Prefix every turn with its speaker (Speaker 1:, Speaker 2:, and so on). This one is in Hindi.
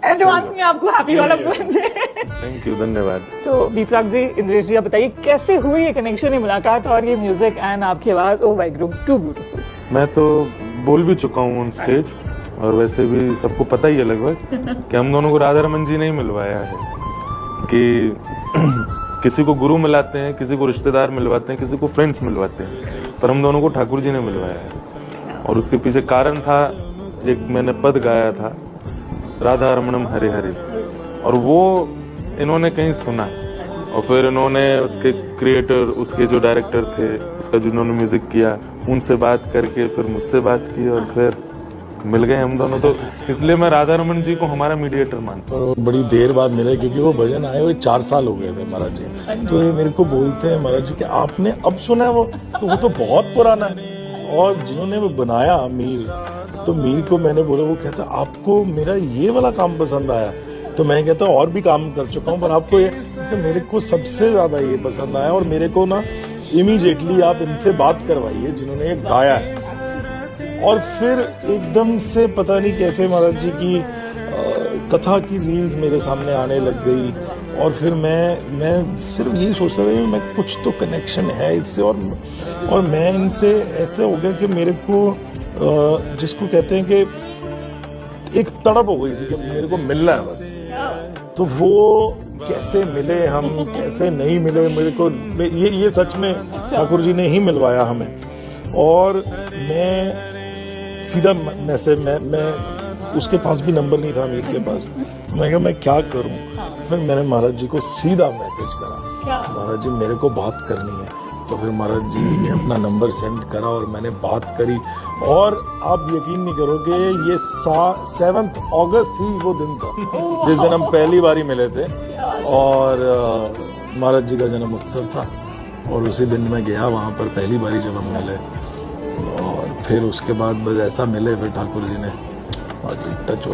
Speaker 1: एडवांस में आपको हैप्पी वाला बर्थडे।
Speaker 2: थैंक यू, धन्यवाद।
Speaker 1: तो दीपक जी, इंद्रेश जी, आप बताइए कैसे हुई ये कनेक्शन, ये मुलाकात और ये म्यूजिक एंड आपकी आवाज, oh my god, too beautiful.
Speaker 2: मैं तो बोल भी चुका हूँ ऑन स्टेज, और वैसे भी सबको पता ही है लगभग कि हम दोनों को राधा रमन जी ने ही मिलवाया है। कि किसी को गुरु मिलाते हैं, किसी को रिश्तेदार मिलवाते हैं, किसी को फ्रेंड्स मिलवाते हैं, पर हम दोनों को ठाकुर जी ने मिलवाया है। और उसके पीछे कारण था, एक मैंने पद गाया था, राधा रमणम हरे हरे, और वो इन्होंने कहीं सुना, और फिर इन्होंने उसके क्रिएटर, उसके जो डायरेक्टर थे, उसका जिन्होंने म्यूजिक किया, उनसे बात करके फिर मुझसे बात की, और फिर मिल गए हम दोनों। तो इसलिए मैं राधा रमन जी को हमारा मीडिएटर मानता हूँ।
Speaker 3: बड़ी देर बाद मिले, क्योंकि वो भजन आए हुए 4 साल हो गए थे महाराज जी। तो ये मेरे को बोलते हैं महाराज जी कि आपने अब सुना है वो तो बहुत पुराना है। और जिन्होंने वो बनाया मीर, तो मीर को मैंने बोला, वो कहता आपको मेरा ये वाला काम पसंद आया। तो मैं कहता और भी काम कर चुका हूँ, पर आपको ये, मेरे को सबसे ज्यादा ये पसंद आया, और मेरे को ना इमीडिएटली आप इनसे बात करवाइए जिन्होंने ये गाया है। और फिर एकदम से पता नहीं कैसे महाराज जी की कथा की रील्स मेरे सामने आने लग गई, और फिर मैं सिर्फ यही सोचता था कि मैं कुछ तो कनेक्शन है इससे, और मैं इनसे ऐसे हो गया कि मेरे को जिसको कहते हैं कि एक तड़प हो गई थी कि मेरे को मिलना है बस। तो वो कैसे मिले हम, कैसे नहीं मिले, मेरे को ये सच में ठाकुर जी ने ही मिलवाया हमें। और मैं सीधा मैसेज, मैं उसके पास भी नंबर नहीं था मीर के पास, मैं कहा मैं क्या करूं। फिर मैंने महाराज जी को सीधा मैसेज करा, महाराज जी मेरे को बात करनी है। तो फिर महाराज जी ने अपना नंबर सेंड करा और मैंने बात करी, और आप यकीन नहीं करोगे, ये 7 अगस्त ही वो दिन था जिस दिन हम पहली बारी मिले थे, और महाराज जी का जन्म उत्सव था, और उसी दिन मैं गया वहाँ पर पहली बारी जब हम मिले। और फिर उसके बाद बस ऐसा मिले, फिर ठाकुर जी ने टच